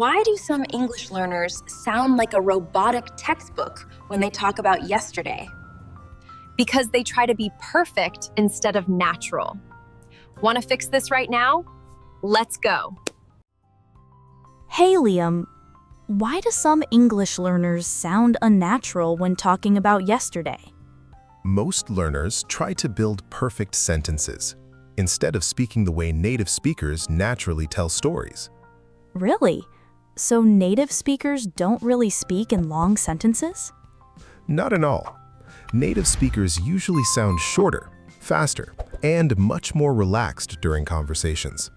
Why do some English learners sound like a robotic textbook when they talk about yesterday? Because they try to be perfect instead of natural. Want to fix this right now? Let's go. Hey, Liam, why do some English learners sound unnatural when talking about yesterday? Most learners try to build perfect sentences, instead of speaking the way native speakers naturally tell stories. Really? So native speakers don't really speak in long sentences? Not at all. Native speakers usually sound shorter, faster, and much more relaxed during conversations.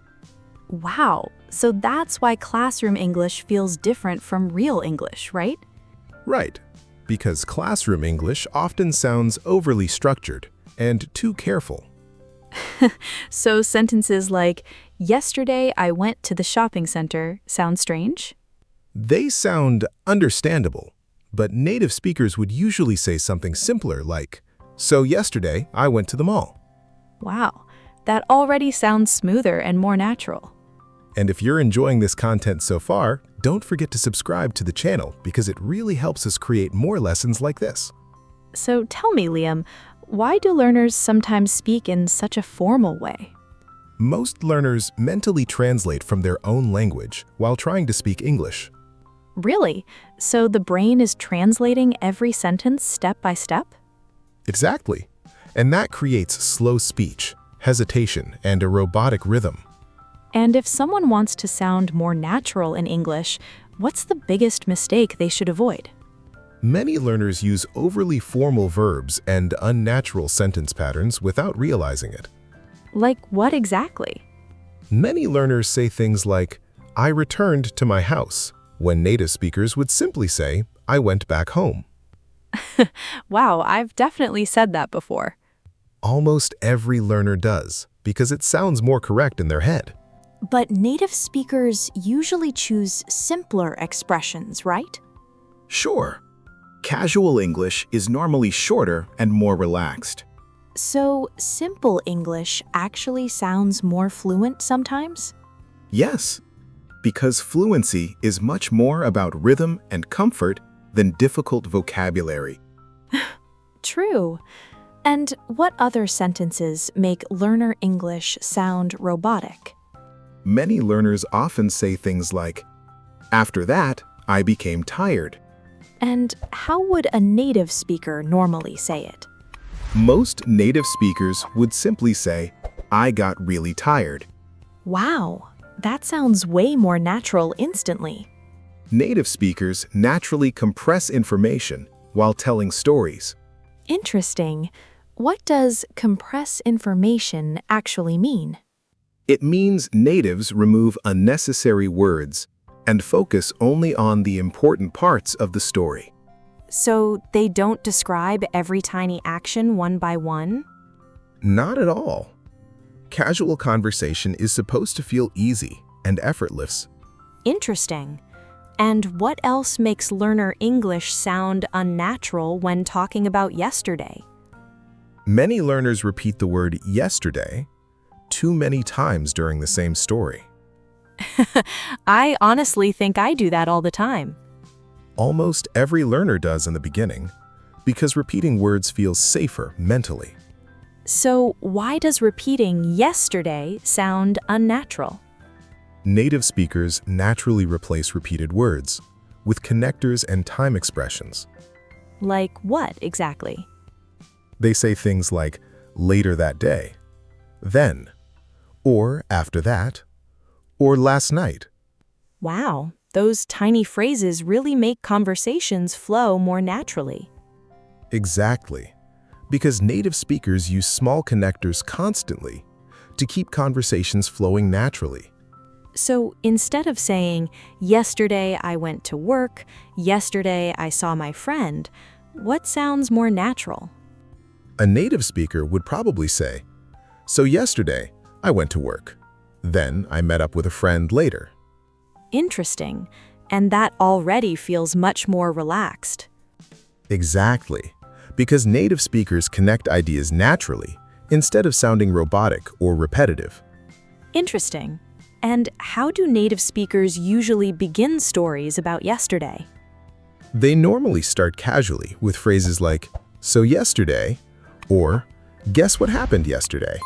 Wow, so that's why classroom English feels different from real English, right? Right, because classroom English often sounds overly structured and too careful. So sentences like, yesterday I went to the shopping center sound strange? They sound understandable, but native speakers would usually say something simpler like, so yesterday I went to the mall. Wow, that already sounds smoother and more natural. And if you're enjoying this content so far, don't forget to subscribe to the channel because it really helps us create more lessons like this. So tell me, Liam, why do learners sometimes speak in such a formal way? Most learners mentally translate from their own language while trying to speak English. Really? So the brain is translating every sentence step by step? Exactly. And that creates slow speech, hesitation, and a robotic rhythm. And if someone wants to sound more natural in English, what's the biggest mistake they should avoid? Many learners use overly formal verbs and unnatural sentence patterns without realizing it. Like what exactly? Many learners say things like, I returned to my house, when native speakers would simply say, I went back home. Wow, I've definitely said that before. Almost every learner does, because it sounds more correct in their head. But native speakers usually choose simpler expressions, right? Sure. Casual English is normally shorter and more relaxed. So simple English actually sounds more fluent sometimes? Yes, because fluency is much more about rhythm and comfort than difficult vocabulary. True. And what other sentences make learner English sound robotic? Many learners often say things like, after that, I became tired. And how would a native speaker normally say it? Most native speakers would simply say, I got really tired. Wow, that sounds way more natural instantly. Native speakers naturally compress information while telling stories. Interesting. What does compress information actually mean? It means natives remove unnecessary words and focus only on the important parts of the story. So they don't describe every tiny action one by one? Not at all. Casual conversation is supposed to feel easy and effortless. Interesting. And what else makes learner English sound unnatural when talking about yesterday? Many learners repeat the word yesterday too many times during the same story. I honestly think I do that all the time. Almost every learner does in the beginning, because repeating words feels safer mentally. So why does repeating yesterday sound unnatural? Native speakers naturally replace repeated words with connectors and time expressions. Like what exactly? They say things like later that day, then, or after that, or last night. Wow, those tiny phrases really make conversations flow more naturally. Exactly, because native speakers use small connectors constantly to keep conversations flowing naturally. So instead of saying, yesterday I went to work, yesterday I saw my friend, what sounds more natural? A native speaker would probably say, so yesterday I went to work. Then I met up with a friend later. Interesting. And that already feels much more relaxed. Exactly, because native speakers connect ideas naturally instead of sounding robotic or repetitive. Interesting. And how do native speakers usually begin stories about yesterday? They normally start casually with phrases like, "So yesterday," or "Guess what happened yesterday?"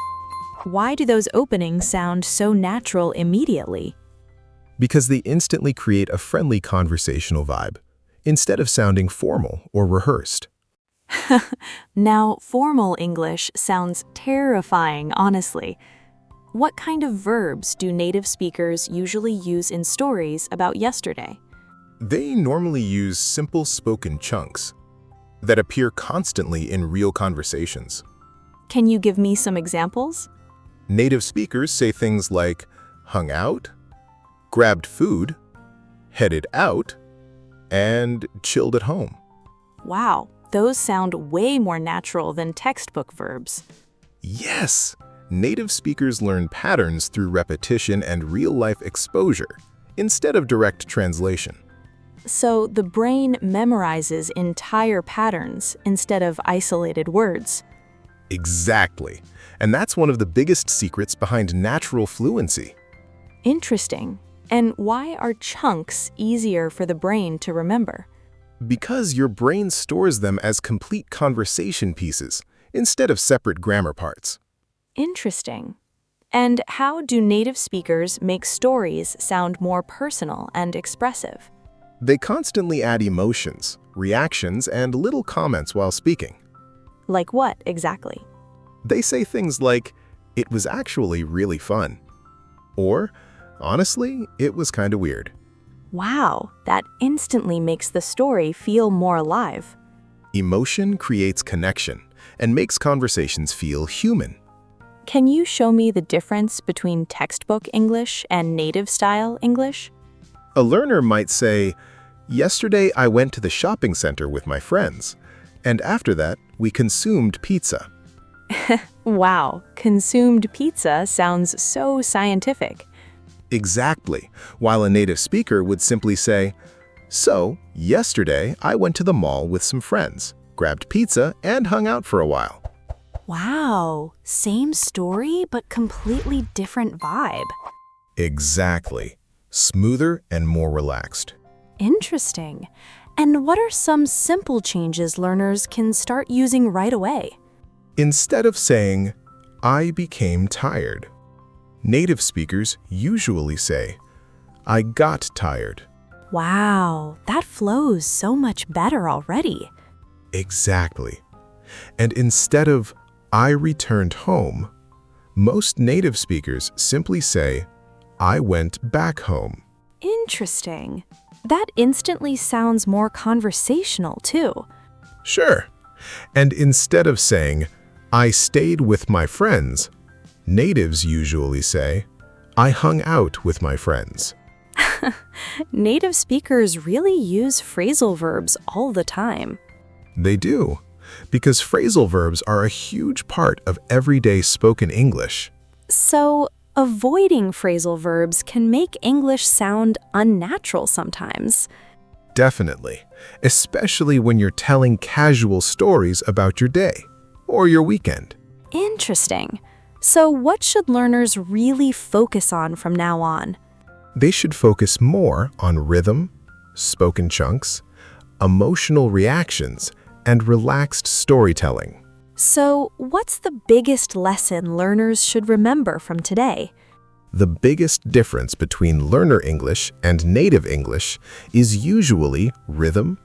Why do those openings sound so natural immediately? Because they instantly create a friendly conversational vibe, instead of sounding formal or rehearsed. Now, formal English sounds terrifying, honestly. What kind of verbs do native speakers usually use in stories about yesterday? They normally use simple spoken chunks that appear constantly in real conversations. Can you give me some examples? Native speakers say things like hung out, grabbed food, headed out, and chilled at home. Wow, those sound way more natural than textbook verbs. Yes! Native speakers learn patterns through repetition and real-life exposure, instead of direct translation. So the brain memorizes entire patterns instead of isolated words. Exactly. And that's one of the biggest secrets behind natural fluency. Interesting. And why are chunks easier for the brain to remember? Because your brain stores them as complete conversation pieces, instead of separate grammar parts. Interesting. And how do native speakers make stories sound more personal and expressive? They constantly add emotions, reactions, and little comments while speaking. Like what, exactly? They say things like, "It was actually really fun," or, "Honestly, it was kind of weird." Wow, that instantly makes the story feel more alive. Emotion creates connection and makes conversations feel human. Can you show me the difference between textbook English and native-style English? A learner might say, "Yesterday I went to the shopping center with my friends, and after that we consumed pizza." Wow, consumed pizza sounds so scientific. Exactly, while a native speaker would simply say, "So, yesterday I went to the mall with some friends, grabbed pizza, and hung out for a while." Wow, same story but completely different vibe. Exactly. Smoother and more relaxed. Interesting. And what are some simple changes learners can start using right away? Instead of saying, "I became tired," native speakers usually say, "I got tired." Wow, that flows so much better already. Exactly. And instead of "I returned home," most native speakers simply say, "I went back home." Interesting. That instantly sounds more conversational, too. Sure. And instead of saying, "I stayed with my friends," natives usually say, "I hung out with my friends." Native speakers really use phrasal verbs all the time. They do, because phrasal verbs are a huge part of everyday spoken English. So, avoiding phrasal verbs can make English sound unnatural sometimes. Definitely, especially when you're telling casual stories about your day or your weekend. Interesting. So, what should learners really focus on from now on? They should focus more on rhythm, spoken chunks, emotional reactions, and relaxed storytelling. So, what's the biggest lesson learners should remember from today? The biggest difference between learner English and native English is usually rhythm,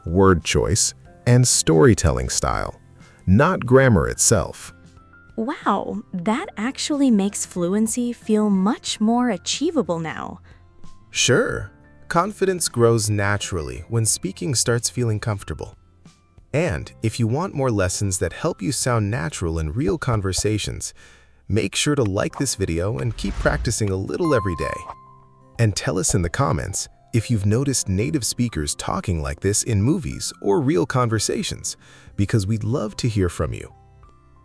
word choice, and storytelling style, not grammar itself. Wow, that actually makes fluency feel much more achievable now. Sure, confidence grows naturally when speaking starts feeling comfortable. And if you want more lessons that help you sound natural in real conversations, make sure to like this video and keep practicing a little every day. And tell us in the comments if you've noticed native speakers talking like this in movies or real conversations, because we'd love to hear from you.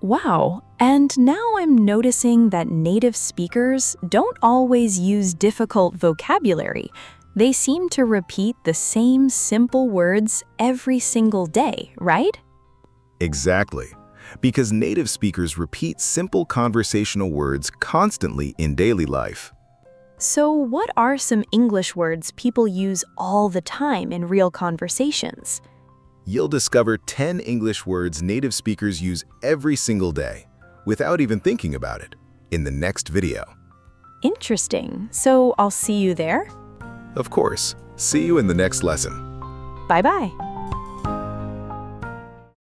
Wow, and now I'm noticing that native speakers don't always use difficult vocabulary. They seem to repeat the same simple words every single day, right? Exactly. Because native speakers repeat simple conversational words constantly in daily life. So, what are some English words people use all the time in real conversations? You'll discover 10 English words native speakers use every single day, without even thinking about it, in the next video. Interesting. So, I'll see you there? Of course, see you in the next lesson. Bye-bye.